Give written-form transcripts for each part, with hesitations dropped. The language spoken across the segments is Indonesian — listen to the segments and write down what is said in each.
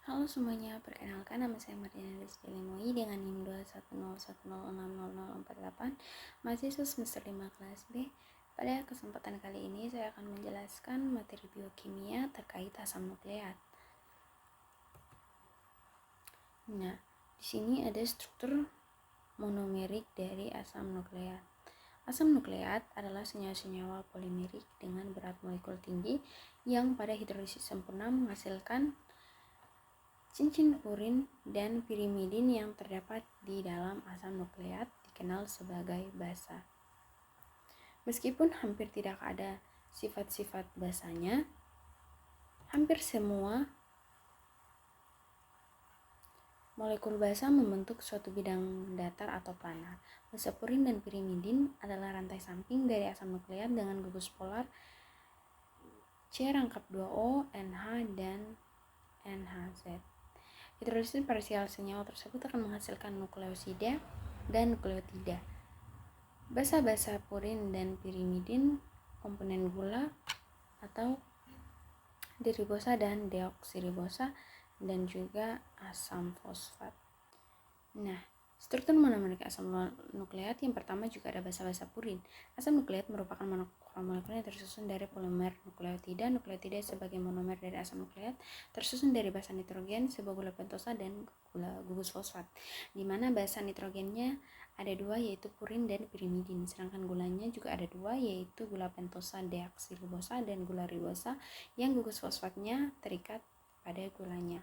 Halo semuanya, perkenalkan nama saya Mardiana Rizky Limoyi dengan NIM 210106048, mahasiswa semester 5 kelas B. Pada kesempatan kali ini saya akan menjelaskan materi biokimia terkait asam nukleat. Nah, di sini ada struktur monomerik dari asam nukleat. Asam nukleat adalah senyawa-senyawa polimerik dengan berat molekul tinggi yang pada hidrolisis sempurna menghasilkan cincin purin dan pirimidin yang terdapat di dalam asam nukleat dikenal sebagai basa. Meskipun hampir tidak ada sifat-sifat basanya, hampir semua molekul basa membentuk suatu bidang datar atau planar. Basa purin dan pirimidin adalah rantai samping dari asam nukleat dengan gugus polar C-2O, NH, dan NHZ. Hidrolisis parsial senyawa tersebut akan menghasilkan nukleosida dan nukleotida. Basa-basa purin dan pirimidin komponen gula atau diribosa dan deoksiribosa dan juga asam fosfat. Nah, struktur monomerik asam nukleat yang pertama juga ada basa-basa purin. Asam nukleat merupakan molekul yang tersusun dari polimer nukleotida. Nukleotida sebagai monomer dari asam nukleat tersusun dari basa nitrogen, sebuah gula pentosa, dan gugus fosfat, di mana basa nitrogennya ada dua, yaitu purin dan pirimidin, sedangkan gulanya juga ada dua, yaitu gula pentosa deoksiribosa dan gula ribosa yang gugus fosfatnya terikat pada gulanya.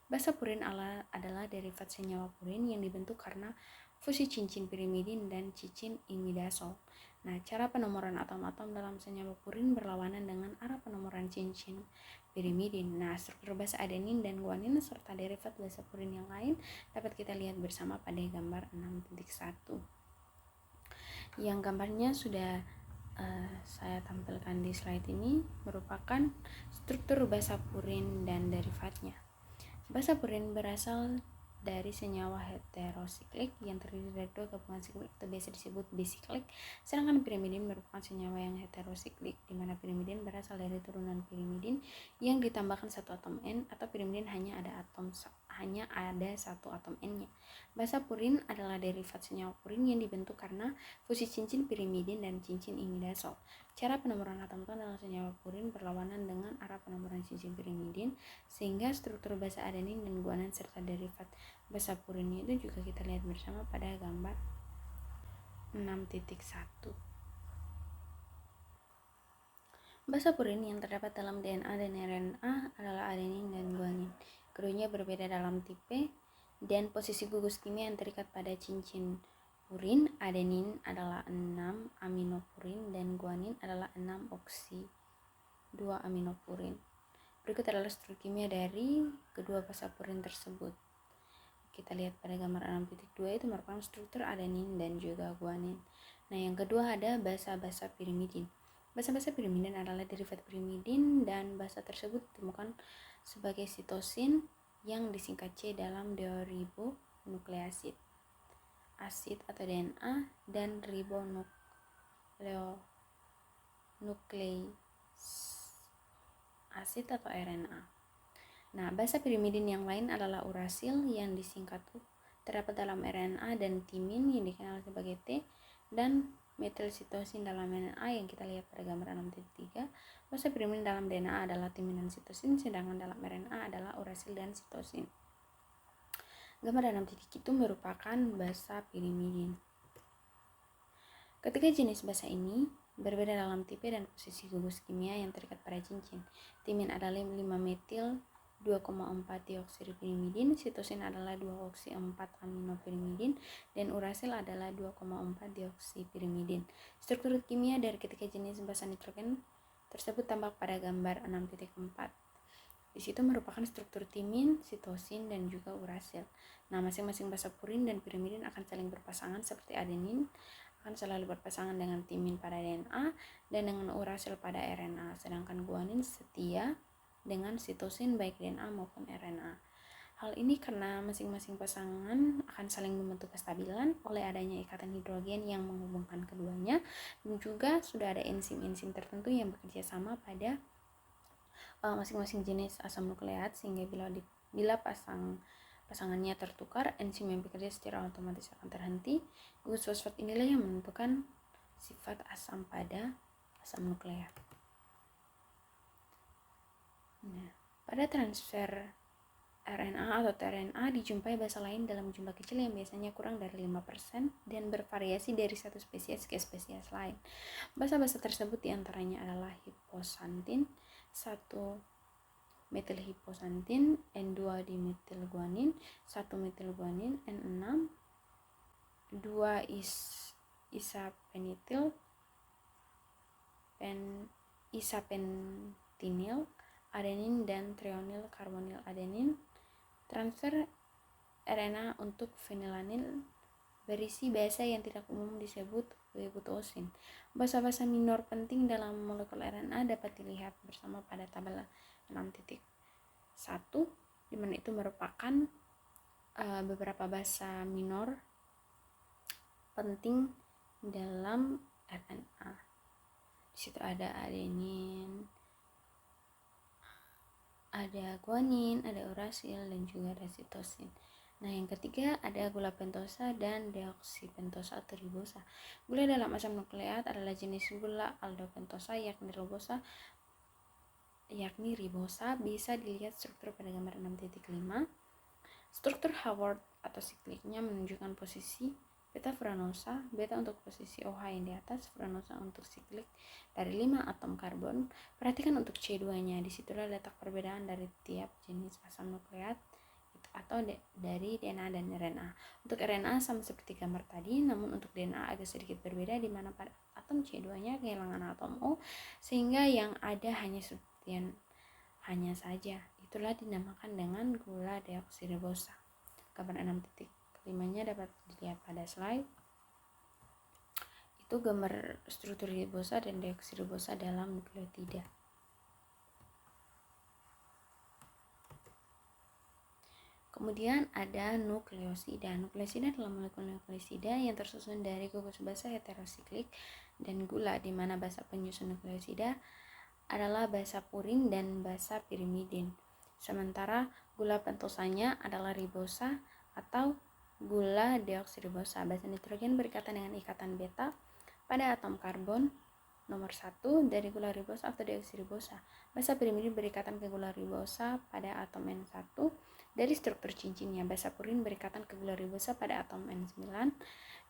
Basa purin adalah derivat senyawa purin yang dibentuk karena fusi cincin pirimidin dan cincin imidazol. Nah, cara penomoran atom-atom dalam senyawa purin berlawanan dengan arah penomoran cincin pirimidin. Nah, struktur basa adenin dan guanin serta derivat basa purin yang lain dapat kita lihat bersama pada gambar 6.1. Yang gambarnya sudah saya tampilkan di slide ini merupakan struktur basa purin dan derivatnya. Basa purin berasal dari senyawa heterosiklik yang terdiri dari dua gabungan siklik atau biasa disebut bisiklik, sedangkan pirimidin merupakan senyawa yang heterosiklik, di mana pirimidin berasal dari turunan pirimidin yang ditambahkan satu atom N, atau pirimidin hanya ada satu atom N-nya. Basa purin adalah derivat senyawa purin yang dibentuk karena fusi cincin pirimidin dan cincin imidazol. Cara penomoran atom-atom dalam senyawa purin berlawanan dengan arah penomoran cincin pirimidin, sehingga struktur basa adenin dan guanin serta derivat basa purinnya itu juga kita lihat bersama pada gambar 6.1. Basa purin yang terdapat dalam DNA dan RNA adalah adenin dan guanin. Keduanya berbeda dalam tipe dan posisi gugus kimia yang terikat pada cincin purin. Adenin adalah 6 aminopurin dan guanin adalah 6 oksi 2 aminopurin. Berikut adalah struktur kimia dari kedua basa purin tersebut. Kita lihat pada gambar 6.2 itu merupakan struktur adenin dan juga guanin. Nah, yang kedua ada basa-basa pirimidin. Basa-basa pirimidin adalah derivat pirimidin dan basa tersebut ditemukan sebagai sitosin yang disingkat C dalam deoribonukleasid asid atau DNA dan ribonukleasid atau RNA. Nah, basa pirimidin yang lain adalah urasil yang disingkat U, terdapat dalam RNA, dan timin yang dikenal sebagai T, dan metilsitosin dalam DNA yang kita lihat pada gambar 6.3. Basa pirimidin dalam DNA adalah timin dan sitosin, sedangkan dalam RNA adalah urasil dan sitosin. Gambar 6 titik itu merupakan basa pirimidin. Ketiga jenis basa ini berbeda dalam tipe dan posisi gugus kimia yang terikat pada cincin. Timin adalah 5-metil 2,4 dioksiripirimidin, sitosin adalah 2-oksi-4 aminopirimidin, dan urasil adalah 2,4 dioksipirimidin. Struktur kimia dari ketiga jenis basa nitrogen tersebut tampak pada gambar 6.4. Di situ merupakan struktur timin, sitosin, dan juga urasil. Nah, masing-masing basa purin dan pirimidin akan saling berpasangan seperti adenin akan selalu berpasangan dengan timin pada DNA dan dengan urasil pada RNA, sedangkan guanin setia dengan sitosin baik DNA maupun RNA. Hal ini karena masing-masing pasangan akan saling membentuk kestabilan oleh adanya ikatan hidrogen yang menghubungkan keduanya, dan juga sudah ada enzim-enzim tertentu yang bekerja sama pada masing-masing jenis asam nukleat, sehingga bila Bila pasangannya tertukar, enzim yang bekerja secara otomatis akan terhenti. Gugus fosfat inilah yang menentukan sifat asam pada asam nukleat. Nah, pada transfer RNA atau tRNA dijumpai basa lain dalam jumlah kecil yang biasanya kurang dari 5% dan bervariasi dari satu spesies ke spesies lain. Basa-basa tersebut diantaranya adalah hiposantin, 1-metilhiposantin, N2-dimetilguanin, 1-metilguanin, N6, 2-isapenitil, isapentinil, adenin dan trionil karbonil adenin. Transfer RNA untuk fenilalanil berisi basa yang tidak umum disebut wibutiosin. Basa-basa minor penting dalam molekul RNA dapat dilihat bersama pada tabel 6.1, di mana itu merupakan beberapa basa minor penting dalam RNA. Di situ ada adenin, ada guanin, ada urasil, dan juga ada sitosin. Nah, yang ketiga ada gula pentosa dan deoksipentosa atau ribosa. Gula dalam asam nukleat adalah jenis gula aldopentosa yakni ribosa. Bisa dilihat struktur pada gambar 6.5. Struktur Haworth atau sikliknya menunjukkan posisi beta furanosa, beta untuk posisi OH yang di atas, furanosa untuk siklik dari 5 atom karbon. Perhatikan untuk C2-nya, disitulah letak perbedaan dari tiap jenis asam nukleat atau dari DNA dan RNA. Untuk RNA sama seperti gambar tadi, namun untuk DNA agak sedikit berbeda, di mana pada atom C2-nya kehilangan atom O, sehingga yang ada hanya substituen hanya saja. Itulah dinamakan dengan gula deoksiribosa. Gambar 6.5-nya dapat dilihat pada slide. Itu gambar struktur ribosa dan deoksiribosa dalam nukleotida. Kemudian ada nukleosida. Nukleosida adalah molekul nukleosida yang tersusun dari gugus basa heterosiklik dan gula, di mana basa penyusun nukleosida adalah basa purin dan basa pirimidin. Sementara gula pentosanya adalah ribosa atau gula deoksiribosa. Basa nitrogen berikatan dengan ikatan beta pada atom karbon nomor 1 dari gula ribosa atau deoksiribosa. Basa pirimidin berikatan ke gula ribosa pada atom N1 dari struktur cincinnya. Basa purin berikatan ke gula ribosa pada atom N9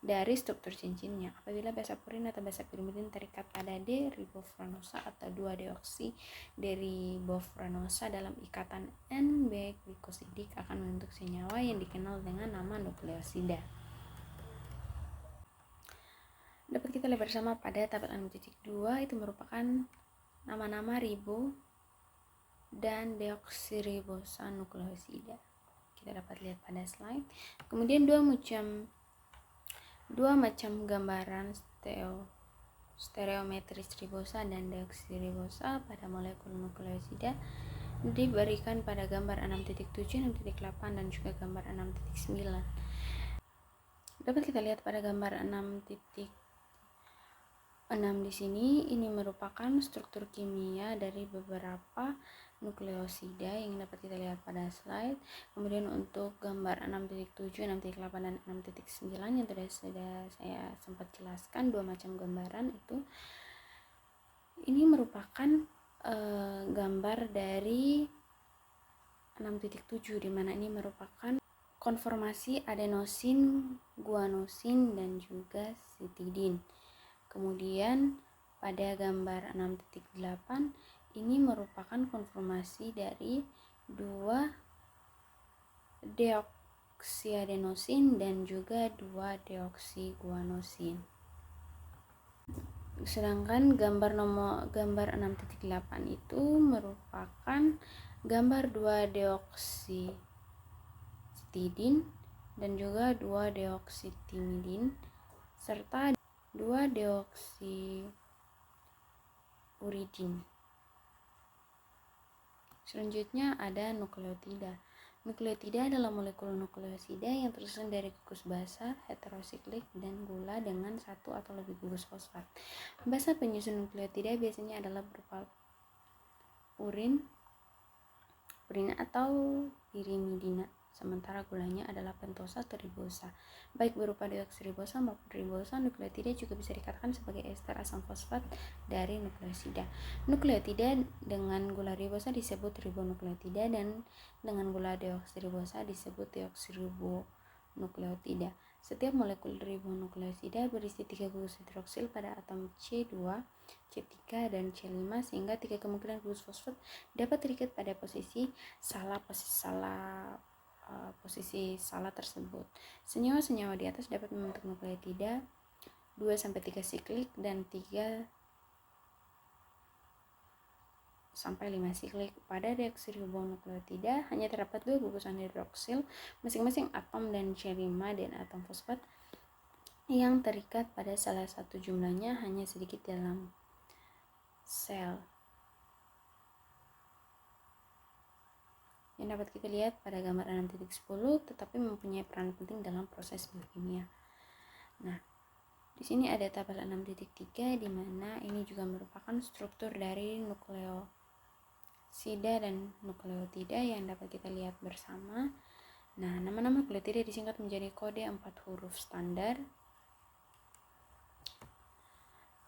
dari struktur cincinnya. Apabila basa purin atau basa pirimidin terikat pada D-ribofuranosa atau 2-deoksi-deribofuranosa dalam ikatan N-B glikosidik akan membentuk senyawa yang dikenal dengan nama nukleosida. Dapat kita lihat bersama pada tabel 6.2, itu merupakan nama-nama ribo dan deoksiribosa nukleosida. Kita dapat lihat pada slide. Kemudian dua macam gambaran stereometris ribosa dan deoksiribosa pada molekul nukleosida diberikan pada gambar 6.7, 6.8 dan juga gambar 6.9. Dapat kita lihat pada gambar 6.6 di sini. Ini merupakan struktur kimia dari beberapa nukleosida yang dapat kita lihat pada slide. Kemudian untuk gambar 6.7, 6.8 dan 6.9 yang sudah saya sempat jelaskan, dua macam gambaran itu. Ini merupakan gambar dari 6.7, di mana ini merupakan konformasi adenosin, guanosin dan juga sitidin. Kemudian pada gambar 6.8 ini merupakan konformasi dari 2-deoksiadenosin dan juga 2-deoksiguanosin. Sedangkan gambar 6.8 itu merupakan gambar 2-deoksitidin dan juga 2-deoksitimidin serta 2-deoksiuridin. Selanjutnya ada nukleotida. Nukleotida adalah molekul nukleosida yang tersusun dari gugus basa heterosiklik dan gula dengan satu atau lebih gugus fosfat. Basa penyusun nukleotida biasanya adalah berupa purin, purin atau pirimidina, sementara gulanya adalah pentosa atau ribosa. Baik berupa deoksiribosa maupun ribosa, nukleotida juga bisa dikatakan sebagai ester asam fosfat dari nukleosida. Nukleotida dengan gula ribosa disebut ribonukleotida dan dengan gula deoksiribosa disebut deoksiribonukleotida. Setiap molekul ribonukleosida berisi 3 gugus hidroksil pada atom C2, C3, dan C5, sehingga 3 kemungkinan gugus fosfat dapat terikat pada posisi salah tersebut. Senyawa-senyawa di atas dapat membentuk nukleotida 2-3 siklik dan 3-5 siklik. Pada deoksiribonukleotida hanya terdapat 2 gugusan hidroksil masing-masing atom dan C5 dan atom fosfat yang terikat pada salah satu, jumlahnya hanya sedikit dalam sel. Yang dapat kita lihat pada gambar 6.10, tetapi mempunyai peran penting dalam proses biokimia. Nah, di sini ada tabel 6.3 di mana ini juga merupakan struktur dari nukleosida dan nukleotida yang dapat kita lihat bersama. Nah, nama-nama nukleotida disingkat menjadi kode 4 huruf standar.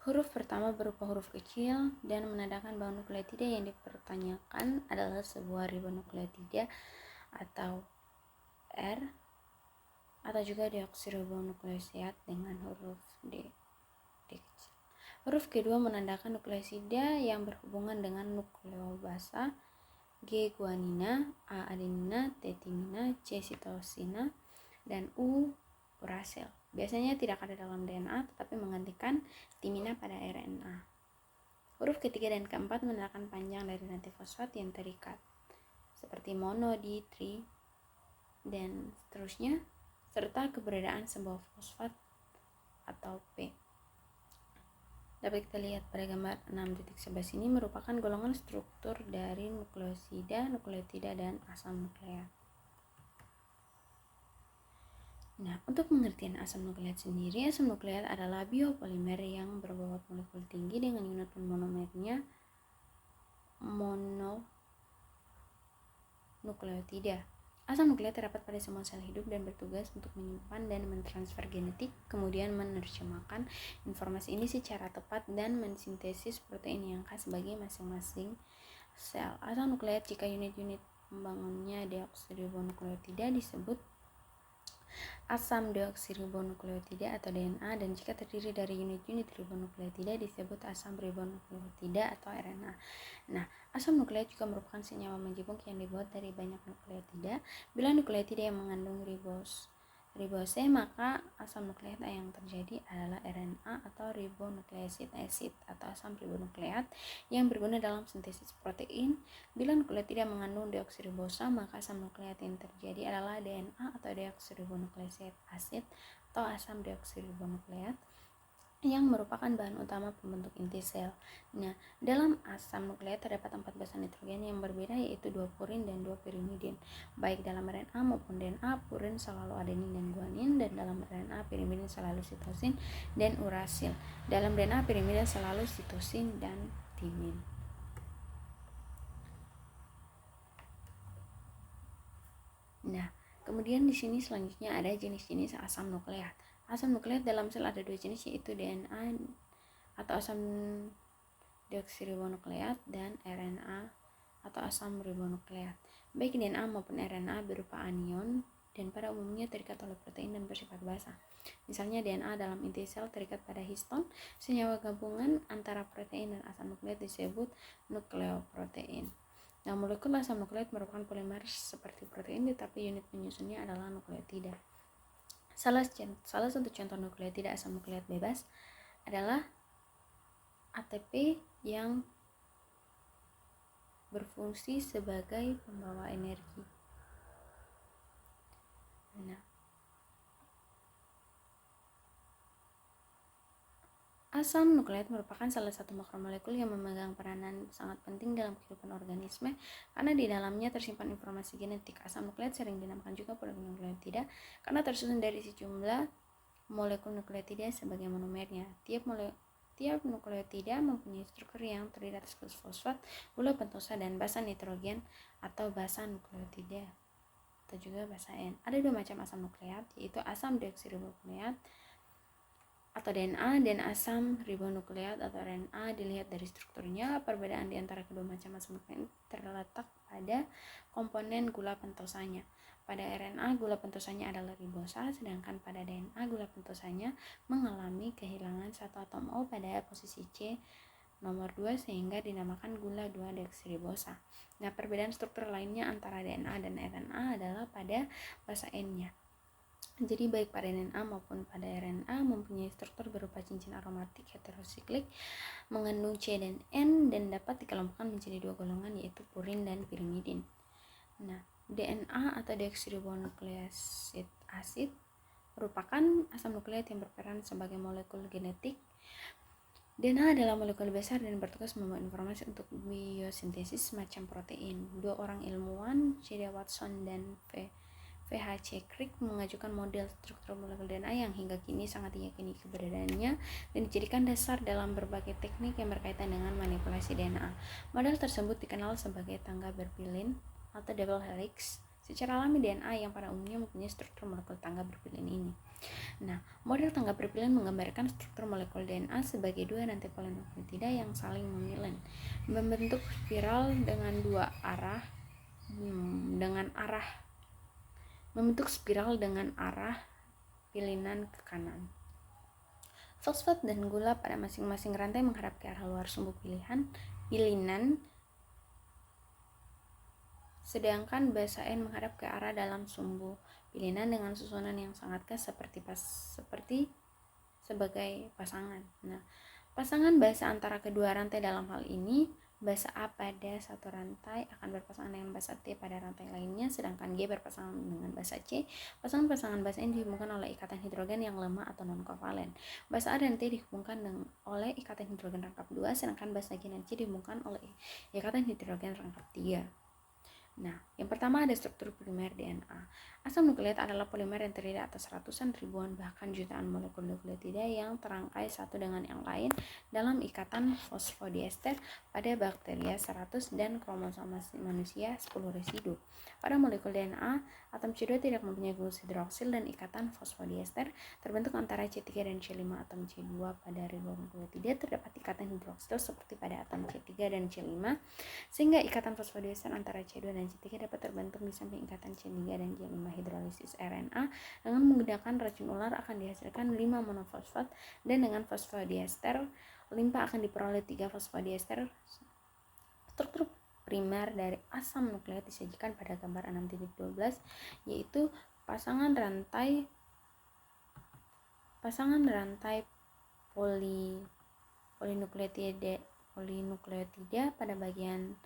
Huruf pertama berupa huruf kecil dan menandakan bahwa nukleotida yang dipertanyakan adalah sebuah ribonukleotida atau R, atau juga deoksiribonukleosida dengan huruf D kecil. Huruf kedua menandakan nukleosida yang berhubungan dengan nukleobasa, G guanina, A adenina, T timina, C sitosina, dan U urasil. Biasanya tidak ada dalam DNA tetapi menggantikan timina pada RNA. Huruf ketiga dan keempat menandakan panjang dari rantai fosfat yang terikat, seperti mono, di, tri, dan seterusnya, serta keberadaan sebuah fosfat atau P. Dapat kita lihat pada gambar 6.11 ini merupakan golongan struktur dari nukleosida, nukleotida, dan asam nukleat. Nah, untuk pengertian asam nukleat sendiri, asam nukleat adalah biopolimer yang berbobot molekul tinggi dengan unit monomernya mononukleotida. Asam nukleat terdapat pada semua sel hidup dan bertugas untuk menyimpan dan mentransfer genetik, kemudian menerjemahkan informasi ini secara tepat dan mensintesis protein yang khas bagi masing-masing sel. Asam nukleat jika unit-unit pembangunnya deoksiribonukleotida disebut asam deoksiribonukleotida atau DNA, dan jika terdiri dari unit-unit ribonukleotida disebut asam ribonukleotida atau RNA. Nah, asam nukleat juga merupakan senyawa menjebuk yang dibuat dari banyak nukleotida. Bila nukleotida yang mengandung ribose, maka asam nukleat yang terjadi adalah RNA atau ribonucleic acid atau asam ribonukleat yang berguna dalam sintesis protein. Bila nukleotida mengandung deoksiribosa, maka asam nukleat yang terjadi adalah DNA atau deoksiribonucleic acid atau asam deoksiribonukleat yang merupakan bahan utama pembentuk inti sel. Nah, dalam asam nukleat terdapat 4 basa nitrogen yang berbeda, yaitu 2 purin dan 2 pirimidin. Baik dalam RNA maupun DNA, purin selalu adenin dan guanin, dan dalam RNA pirimidin selalu sitosin dan urasil. Dalam DNA pirimidin selalu sitosin dan timin. Nah, kemudian di sini selanjutnya ada jenis-jenis asam nukleat. Asam nukleat dalam sel ada 2 jenis, yaitu DNA atau asam deoksiribonukleat dan RNA atau asam ribonukleat. Baik DNA maupun RNA berupa anion dan pada umumnya terikat oleh protein dan bersifat basa. Misalnya DNA dalam inti sel terikat pada histon, senyawa gabungan antara protein dan asam nukleat disebut nukleoprotein. Nah, molekul asam nukleat merupakan polimer seperti protein, tetapi unit penyusunnya adalah nukleotida. Salah satu contoh nukleotida asam nukleat bebas adalah ATP yang berfungsi sebagai pembawa energi. Nah, asam nukleat merupakan salah satu makromolekul yang memegang peranan sangat penting dalam kehidupan organisme karena di dalamnya tersimpan informasi genetik. Asam nukleat sering dinamakan juga polinukleotida karena tersusun dari sejumlah molekul nukleotida sebagai monomernya. Tiap Setiap nukleotida mempunyai struktur yang terdiri atas glukosa fosfat, gula pentosa, dan basa nitrogen atau basa nukleotida atau juga basa N. Ada 2 macam asam nukleat, yaitu asam deoksiribonukleat atau DNA dan asam ribonukleat atau RNA. Dilihat dari strukturnya, perbedaan di antara kedua macam asam nukleat terletak pada komponen gula pentosanya. Pada RNA, gula pentosanya adalah ribosa, sedangkan pada DNA, gula pentosanya mengalami kehilangan satu atom O pada posisi C nomor 2 sehingga dinamakan gula 2-deoksiribosa. Nah, perbedaan struktur lainnya antara DNA dan RNA adalah pada basa N-nya. Jadi baik pada DNA maupun pada RNA mempunyai struktur berupa cincin aromatik heterosiklik mengandung C dan N dan dapat dikelompokkan menjadi 2 golongan, yaitu purin dan pirimidin. Nah, DNA atau deoksiribonukleasid asid merupakan asam nukleat yang berperan sebagai molekul genetik. DNA adalah molekul besar dan bertugas membawa informasi untuk biosintesis semacam protein. 2 orang ilmuwan, C.D. Watson dan VHC Crick, mengajukan model struktur molekul DNA yang hingga kini sangat diyakini keberadaannya dan dijadikan dasar dalam berbagai teknik yang berkaitan dengan manipulasi DNA. Model tersebut dikenal sebagai tangga berpilin atau double helix. Secara alami DNA yang pada umumnya mempunyai struktur molekul tangga berpilin ini. Nah, model tangga berpilin menggambarkan struktur molekul DNA sebagai 2 rantai polinukleotida yang saling memilin, membentuk spiral dengan 2 arah dengan arah pilinan ke kanan. Fosfat dan gula pada masing-masing rantai menghadap ke arah luar sumbu pilinan, sedangkan basa N menghadap ke arah dalam sumbu pilinan dengan susunan yang sangat khas seperti sebagai pasangan. Nah, pasangan basa antara kedua rantai dalam hal ini, basa A pada satu rantai akan berpasangan dengan basa T pada rantai lainnya, sedangkan G berpasangan dengan basa C. Pasangan-pasangan basa ini dihubungkan oleh ikatan hidrogen yang lemah atau non-kovalen. Basa A dan T dihubungkan oleh ikatan hidrogen rangkap 2, sedangkan basa G dan C dihubungkan oleh ikatan hidrogen rangkap 3. Nah, yang pertama ada struktur polimer DNA. Asam nukleat adalah polimer yang terdiri atas ratusan, ribuan, bahkan jutaan molekul nukleotida yang terangkai satu dengan yang lain dalam ikatan fosfodiester. Pada bakteria 100 dan kromosom manusia 10 residu. Pada molekul DNA, atom C2 tidak mempunyai gugus hidroksil dan ikatan fosfodiester terbentuk antara C3 dan C5. Atom C2 pada ribonukleotida terdapat ikatan hidroksil seperti pada atom C3 dan C5, sehingga ikatan fosfodiester antara C2 dan C3 dapat terbentuk di samping ikatan C3 dan C5. Hidrolisis RNA dengan menggunakan racun ular akan dihasilkan 5 monofosfat, dan dengan fosfodiester limpa akan diperoleh 3 fosfodiester. Struktur primer dari asam nukleat disajikan pada gambar 6.12, yaitu pasangan rantai polinukleotida pada bagian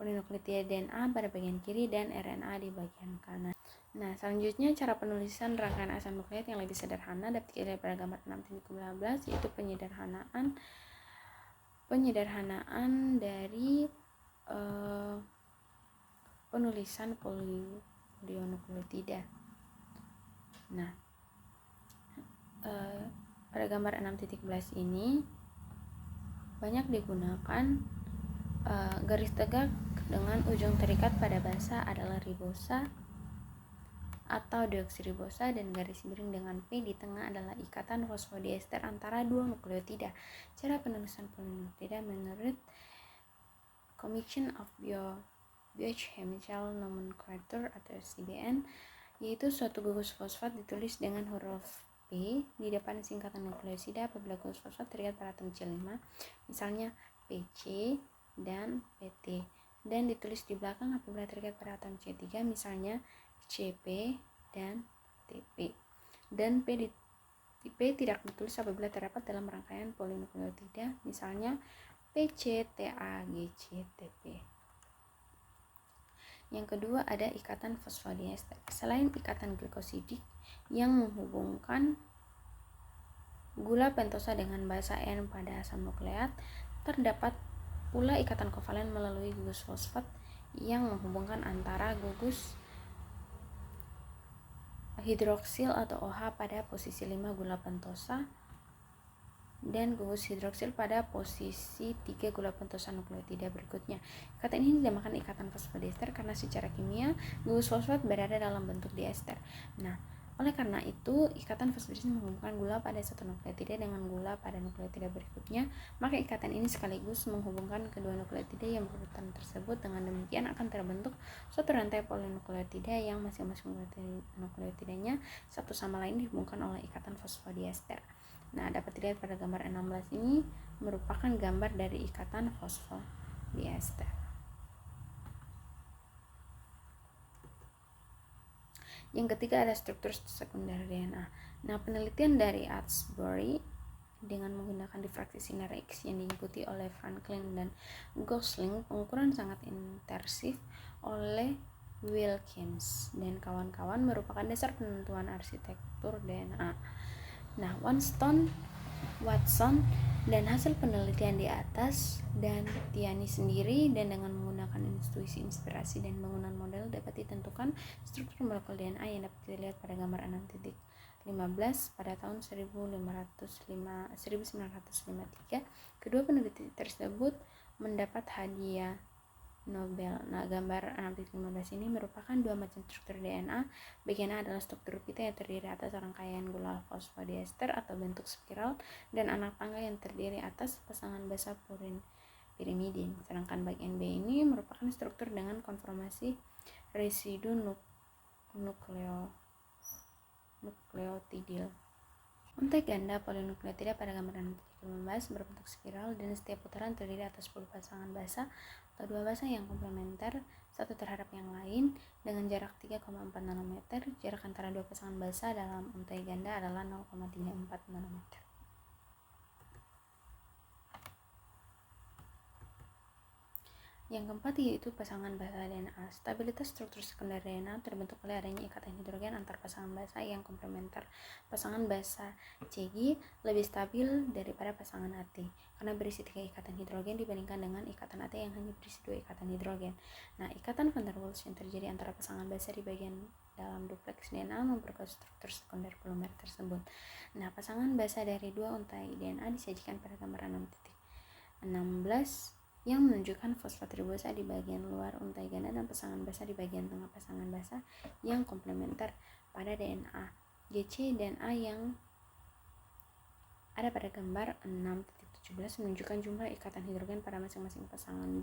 polinukleotida DNA pada bagian kiri dan RNA di bagian kanan. Nah, selanjutnya cara penulisan rangkaian asam nukleat yang lebih sederhana dapat dilihat pada gambar 6.15, yaitu penyederhanaan dari penulisan polionukleotida. Nah, pada gambar 6.11 ini banyak digunakan garis tegak dengan ujung terikat pada basa adalah ribosa atau deoksiribosa, dan garis miring dengan P di tengah adalah ikatan fosfodiester antara 2 nukleotida. Cara penulisan polinukleotida menurut Commission of Biochemical Nomenclature atau CBN, yaitu suatu gugus fosfat ditulis dengan huruf P di depan singkatan nukleosida apabila gugus fosfat terikat pada atom C5, misalnya PC dan PT, dan ditulis di belakang apabila terikat pada atom C3, misalnya CP dan TP, dan P tidak ditulis apabila terdapat dalam rangkaian polinukleotida, misalnya PC, TA, GC, TP. Yang kedua ada ikatan fosfodiester. Selain ikatan glikosidik yang menghubungkan gula pentosa dengan basa N pada asam nukleat, terdapat pula ikatan kovalen melalui gugus fosfat yang menghubungkan antara gugus hidroksil atau OH pada posisi 5 gula pentosa dan gugus hidroksil pada posisi 3 gula pentosan nukleotida berikutnya. Ikatan ini dinamakan ikatan fosfodiester karena secara kimia gugus fosfat berada dalam bentuk diester. Nah, oleh karena itu, ikatan fosfodiester menghubungkan gula pada satu nukleotida dengan gula pada nukleotida berikutnya, maka ikatan ini sekaligus menghubungkan kedua nukleotida yang berurutan tersebut. Dengan demikian akan terbentuk suatu rantai polinukleotida yang masing-masing nukleotidanya satu sama lain dihubungkan oleh ikatan fosfodiester. Nah, dapat dilihat pada gambar 16 ini merupakan gambar dari ikatan fosfodiester. Yang ketiga ada struktur sekunder DNA. Nah, penelitian dari Atsbury dengan menggunakan difraksi sinar X yang diikuti oleh Franklin dan Gosling, pengukuran sangat intensif oleh Wilkins dan kawan-kawan merupakan dasar penentuan arsitektur DNA. Nah, Watson dan hasil penelitian di atas dan Tiani sendiri dan dengan menggunakan intuisi, inspirasi dan bangunan model dapat ditentukan struktur molekul DNA yang dapat dilihat pada gambar 6.15 pada tahun 1953. Kedua peneliti tersebut mendapat hadiah Nobel. Nah, gambar 6.15 ini merupakan dua macam struktur DNA. Bagian A adalah struktur pita yang terdiri atas rangkaian gula fosfodiester atau bentuk spiral dan anak tangga yang terdiri atas pasangan basa pirimidin. Sedangkan bagian B ini merupakan struktur dengan konformasi residu nukleotidil. Untai ganda polinukleotida pada gambar 6.15 berbentuk spiral dan setiap putaran terdiri atas 10 pasangan basa atau dua basa yang komplementer satu terhadap yang lain dengan jarak 3,4 nanometer. Jarak antara dua pasangan basa dalam untai ganda adalah 0,34 nanometer. Yang keempat yaitu pasangan basa DNA. Stabilitas struktur sekunder DNA terbentuk oleh adanya ikatan hidrogen antar pasangan basa yang komplementer. Pasangan basa Cg lebih stabil daripada pasangan AT karena berisi 3 ikatan hidrogen dibandingkan dengan ikatan AT yang hanya berisi 2 ikatan hidrogen. Nah, ikatan van der Waals yang terjadi antara pasangan basa di bagian dalam dupleks DNA memperkuat struktur sekunder polimer tersebut. Nah, pasangan basa dari dua untai DNA disajikan pada gambar 6.16 yang menunjukkan fosfat ribosa di bagian luar untai ganda dan pasangan basa di bagian tengah pasangan basa yang komplementer pada DNA GC dan A yang ada pada gambar 6.17 menunjukkan jumlah ikatan hidrogen pada masing-masing pasangan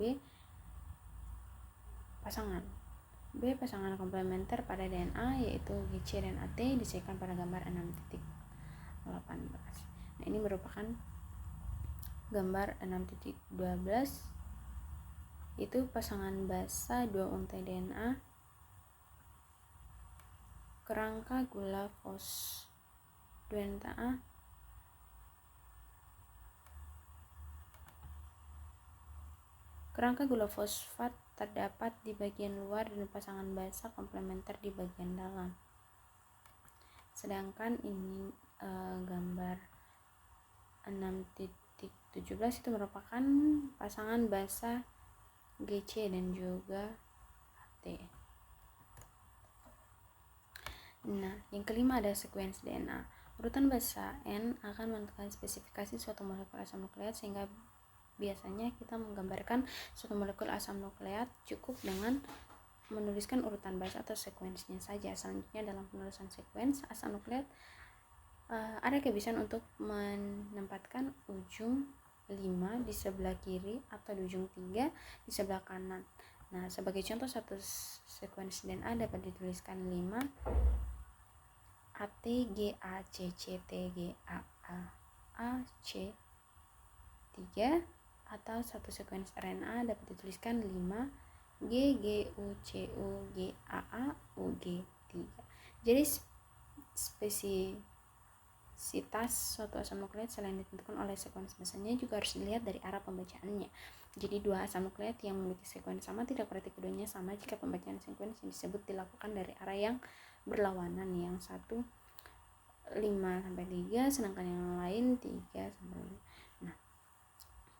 pasangan komplementer pada DNA yaitu GC dan AT disediakan pada gambar 6.18. Nah, ini merupakan gambar 6.12 itu pasangan basa dua untai DNA kerangka gula fosfat terdapat di bagian luar dan pasangan basa komplementer di bagian dalam. Sedangkan ini gambar 6.17 itu merupakan pasangan basa GC dan juga AT. Nah, yang kelima ada sekuensi DNA. Urutan basa N akan menentukan spesifikasi suatu molekul asam nukleat sehingga biasanya kita menggambarkan suatu molekul asam nukleat cukup dengan menuliskan urutan basa atau sekuensinya saja. Selanjutnya dalam penulisan sekuens asam nukleat ada kebiasaan untuk menempatkan ujung 5 di sebelah kiri atau di ujung 3 di sebelah kanan. Nah, sebagai contoh satu sekuensi DNA dapat dituliskan 5 ATGACCTGAAC 3 atau satu sekuensi RNA dapat dituliskan 5 GGUCUGAAUG 3. Jadi spesiesitas suatu asam nukleat selain ditentukan oleh sekuensi basanya juga harus dilihat dari arah pembacaannya. Jadi dua asam nukleat yang memiliki sekuensi sama tidak berarti keduanya sama jika pembacaan sekuensi yang disebut dilakukan dari arah yang berlawanan, yang satu 5-3 sedangkan yang lain 3-5. Nah,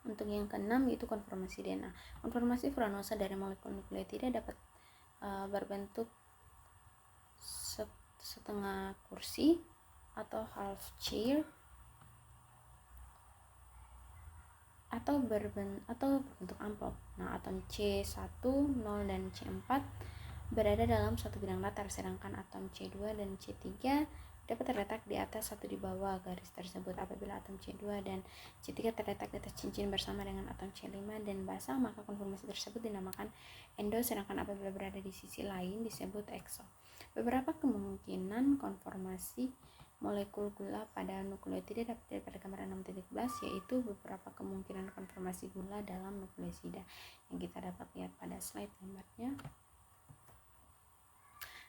untuk yang keenam yaitu konformasi DNA. Konformasi furanosa dari molekul nukleotida dapat berbentuk setengah kursi atau half chair atau berbentuk amplop. Nah, atom C1, 0 dan C4 berada dalam satu bidang latar, sedangkan atom C2 dan C3 dapat terletak di atas atau di bawah garis tersebut. Apabila atom C2 dan C3 terletak di atas cincin bersama dengan atom C5 dan basah, maka konformasi tersebut dinamakan endo, sedangkan apabila berada di sisi lain disebut exo. Beberapa kemungkinan konformasi molekul gula pada nukleotida dapat dilihat pada gambar 6.11, yaitu beberapa kemungkinan konformasi gula dalam nukleosida yang kita dapat lihat pada slide gambarnya.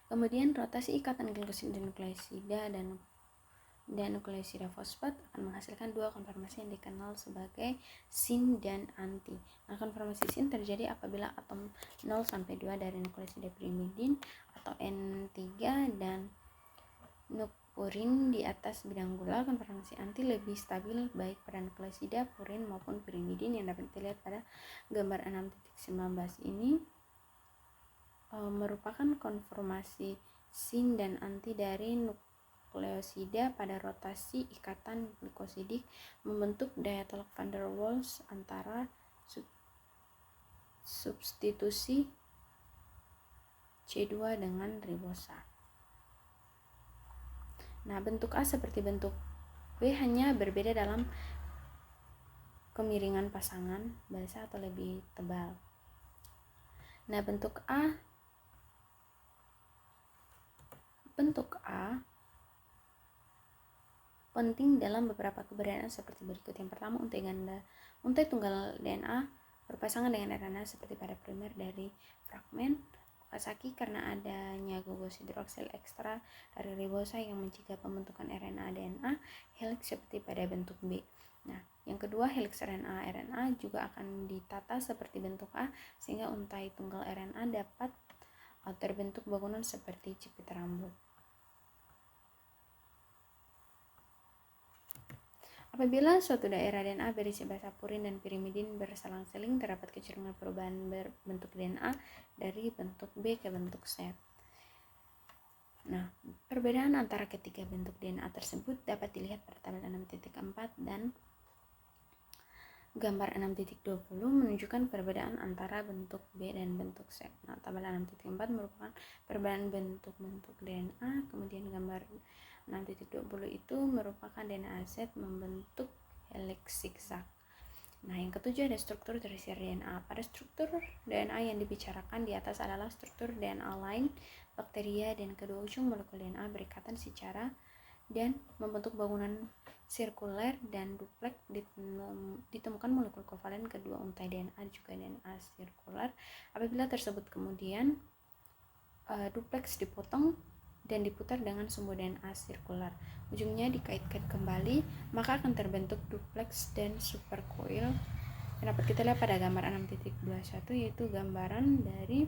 Kemudian rotasi ikatan glikosida nukleosida dan nukleosida fosfat akan menghasilkan dua konformasi yang dikenal sebagai sin dan anti. Nah, konformasi sin terjadi apabila atom 0 sampai 2 dari nukleosida pirimidin atau N3 dan purin di atas bidang gula. Konformasi anti lebih stabil baik pada nukleosida, purin maupun pirimidin yang dapat dilihat pada gambar 6.19 ini. Merupakan konformasi sin dan anti dari nukleosida pada rotasi ikatan glikosidik membentuk diethyl van der Waals antara substitusi C2 dengan ribosa. Nah, bentuk A seperti bentuk B, hanya berbeda dalam kemiringan pasangan basah atau lebih tebal. Nah, bentuk A penting dalam beberapa keberadaan seperti berikut. Yang pertama, untai tunggal DNA berpasangan dengan RNA seperti pada primer dari fragmen Okazaki karena adanya gugus hidroksil ekstra dari ribosa yang mencegah pembentukan RNA DNA helix seperti pada bentuk B. Nah, yang kedua, helix RNA juga akan ditata seperti bentuk A sehingga untai tunggal RNA dapat terbentuk bangunan seperti jepit rambut. Apabila suatu daerah DNA berisi basa purin dan pirimidin berselang-seling, terdapat kecenderungan perubahan bentuk DNA dari bentuk B ke bentuk Z. Nah, perbedaan antara ketiga bentuk DNA tersebut dapat dilihat pada tabel 6.4 dan gambar 6.20 menunjukkan perbedaan antara bentuk B dan bentuk Z. Nah, tabel 6.4 merupakan perbedaan bentuk-bentuk DNA, kemudian gambar 6.20 itu merupakan DNA Z membentuk helix zigzag. Nah, yang ketujuh ada struktur tersier DNA. Pada struktur DNA yang dibicarakan di atas adalah struktur DNA lain, bakteria, dan kedua ujung molekul DNA berikatan secara dan membentuk bangunan sirkuler dan dupleks. Ditemukan molekul kovalen kedua untai DNA juga DNA sirkuler. Apabila tersebut kemudian dupleks dipotong dan diputar dengan sumbu DNA sirkuler, ujungnya dikaitkan kembali, maka akan terbentuk dupleks dan supercoil. Dapat kita lihat pada gambar 6.21, yaitu gambaran dari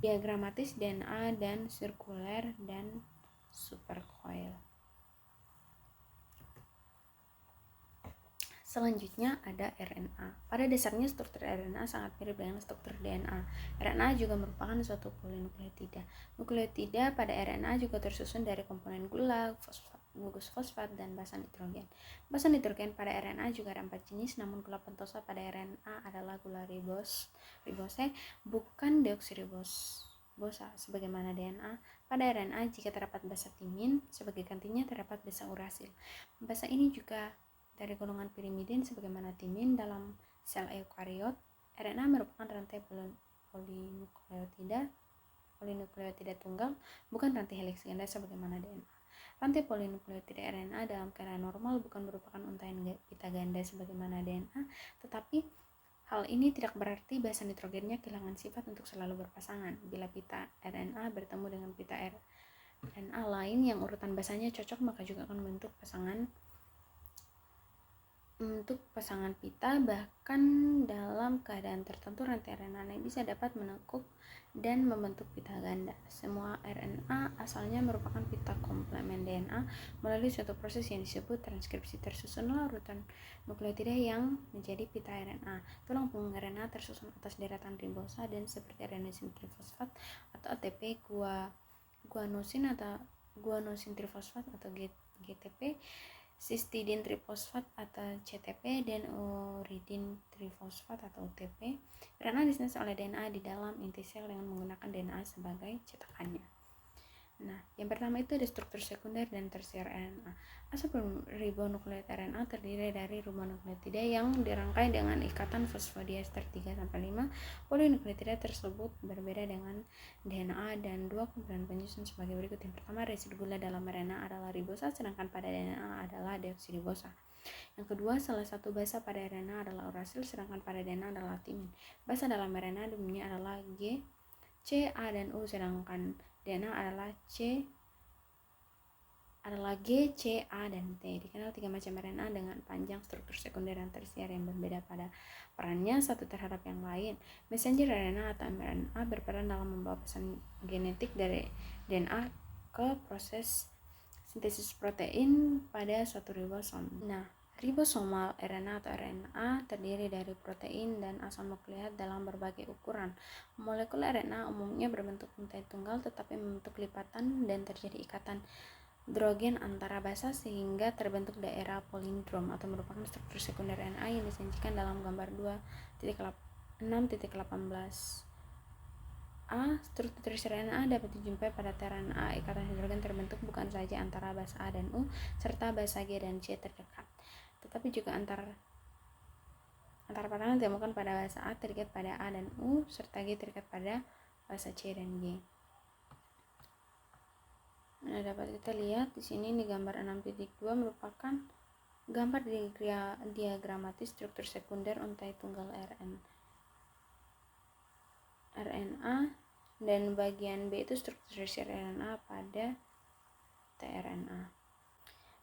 diagramatis DNA dan sirkuler dan supercoil. Selanjutnya ada RNA. Pada dasarnya struktur RNA sangat mirip dengan struktur DNA. RNA juga merupakan suatu polinukleotida. Nukleotida pada RNA juga tersusun dari komponen gula, gugus fosfat, dan basa nitrogen. Basa nitrogen pada RNA juga ada 4 jenis, namun gula pentosa pada RNA adalah gula ribose, bukan deoksiribosa sebagaimana DNA. Pada RNA jika terdapat basa timin, sebagai gantinya terdapat basa urasil. Basa ini juga dari golongan pirimidin sebagaimana timin. Dalam sel eukariot, RNA merupakan rantai polinukleotida tunggal, bukan rantai helix ganda sebagaimana DNA. Rantai polinukleotida RNA dalam keadaan normal bukan merupakan untaian pita ganda sebagaimana DNA, tetapi hal ini tidak berarti basa nitrogennya kehilangan sifat untuk selalu berpasangan. Bila pita RNA bertemu dengan pita RNA lain yang urutan basanya cocok, maka juga akan membentuk pasangan pita. Bahkan dalam keadaan tertentu rantai RNA bisa dapat menekuk dan membentuk pita ganda. Semua RNA asalnya merupakan pita komplemen DNA. Melalui suatu proses yang disebut transkripsi tersusunlah urutan nukleotida yang menjadi pita RNA. Tulang punggung RNA tersusun atas deretan ribosa dan seperti adenosin trifosfat atau ATP, guanosin trifosfat atau GTP cystidine trifosfat atau CTP, dan uridine trifosfat atau UTP. RNA disintesis oleh DNA di dalam inti sel dengan menggunakan DNA sebagai cetakannya. Nah, yang pertama itu ada struktur sekunder dan tersier RNA. Asal ribonukleotida RNA terdiri dari ribonukleotida yang dirangkai dengan ikatan fosfodiester 3-5. Polinukleotida tersebut berbeda dengan DNA dan dua komponen penyusun sebagai berikut. Yang pertama, residu gula dalam RNA adalah ribosa, sedangkan pada DNA adalah deoksiribosa. Yang kedua, salah satu basa pada RNA adalah urasil, sedangkan pada DNA adalah timin. Basa dalam RNA umumnya adalah G, C, A, dan U, sedangkan DNA adalah G, C, A, dan T. Dikenal 3 macam RNA dengan panjang struktur sekunder dan tersier yang berbeda pada perannya satu terhadap yang lain. Messenger RNA atau mRNA berperan dalam membawa pesan genetik dari DNA ke proses sintesis protein pada suatu ribosom. Nah, ribosomal RNA atau RNA terdiri dari protein dan asam nukleat dalam berbagai ukuran. Molekul RNA umumnya berbentuk untai tunggal tetapi membentuk lipatan dan terjadi ikatan hidrogen antara basa sehingga terbentuk daerah polindrom atau merupakan struktur sekunder RNA yang disajikan dalam gambar 2.6.18. Struktur tersier RNA dapat dijumpai pada tRNA. Ikatan hidrogen terbentuk bukan saja antara basa A dan U serta basa G dan C terdekat, tetapi juga antara pasangan ditemukan pada basa A terikat pada A dan U serta G terikat pada basa C dan G. Nah, dapat kita lihat di sini di gambar 6.2 merupakan gambar diagramatis struktur sekunder untai tunggal RNA, dan bagian B itu struktur tersier RNA pada tRNA.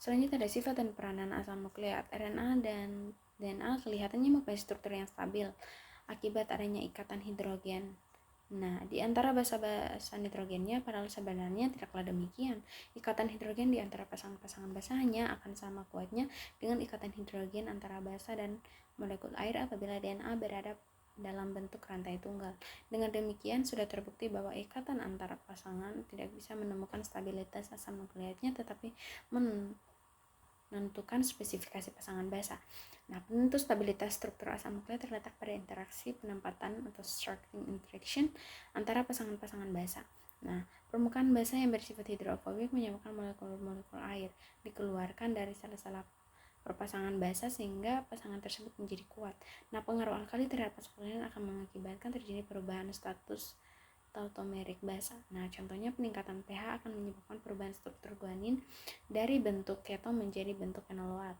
Selanjutnya ada sifat dan peranan asam nukleat. RNA dan DNA kelihatannya mempunyai struktur yang stabil akibat adanya ikatan hidrogen. Nah, di antara basa-basa nitrogennya, padahal sebenarnya tidaklah demikian. Ikatan hidrogen di antara pasangan-pasangan basa hanya akan sama kuatnya dengan ikatan hidrogen antara basa dan molekul air apabila DNA berada dalam bentuk rantai tunggal. Dengan demikian, sudah terbukti bahwa ikatan antara pasangan tidak bisa menemukan stabilitas asam nukleatnya, tetapi menentukan spesifikasi pasangan basa. Nah, penentu stabilitas struktur asam nukleat terletak pada interaksi penempatan atau structuring interaction antara pasangan-pasangan basa. Nah, permukaan basa yang bersifat hidrofobik menyebabkan molekul-molekul air dikeluarkan dari sela-sela perpasangan basa sehingga pasangan tersebut menjadi kuat. Nah, pengaruh alkali terhadap fosfolin akan mengakibatkan terjadi perubahan status tautomerik basa. Nah, contohnya peningkatan pH akan menyebabkan perubahan struktur guanin dari bentuk keton menjadi bentuk enolat.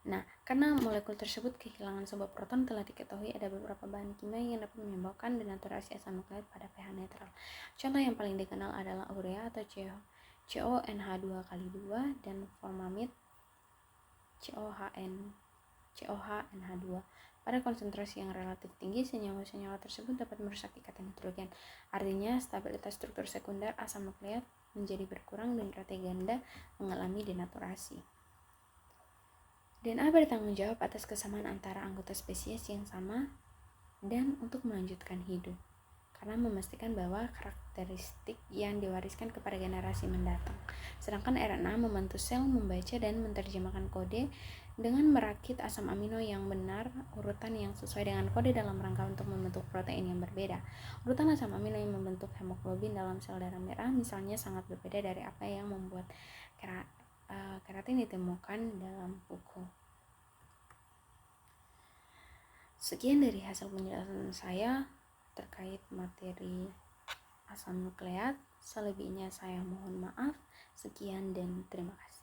Nah, karena molekul tersebut kehilangan sebuah proton, telah diketahui ada beberapa bahan kimia yang dapat menyebabkan denaturasi asam nukleat pada pH netral. Contoh yang paling dikenal adalah urea atau CONH2x2 dan formamid COHNH2. Pada konsentrasi yang relatif tinggi, senyawa-senyawa tersebut dapat merusak ikatan hidrogen. Artinya, stabilitas struktur sekunder asam nukleat menjadi berkurang dan rantai ganda mengalami denaturasi. DNA bertanggung jawab atas kesamaan antara anggota spesies yang sama dan untuk melanjutkan hidup, karena memastikan bahwa karakteristik yang diwariskan kepada generasi mendatang. Sedangkan RNA membantu sel membaca dan menerjemahkan kode dengan merakit asam amino yang benar urutan yang sesuai dengan kode dalam rangka untuk membentuk protein yang berbeda. Urutan asam amino yang membentuk hemoglobin dalam sel darah merah misalnya sangat berbeda dari apa yang membuat keratin ditemukan dalam buku. Sekian dari hasil penjelasan saya terkait materi asam nukleat. Selebihnya saya mohon maaf. Sekian dan terima kasih.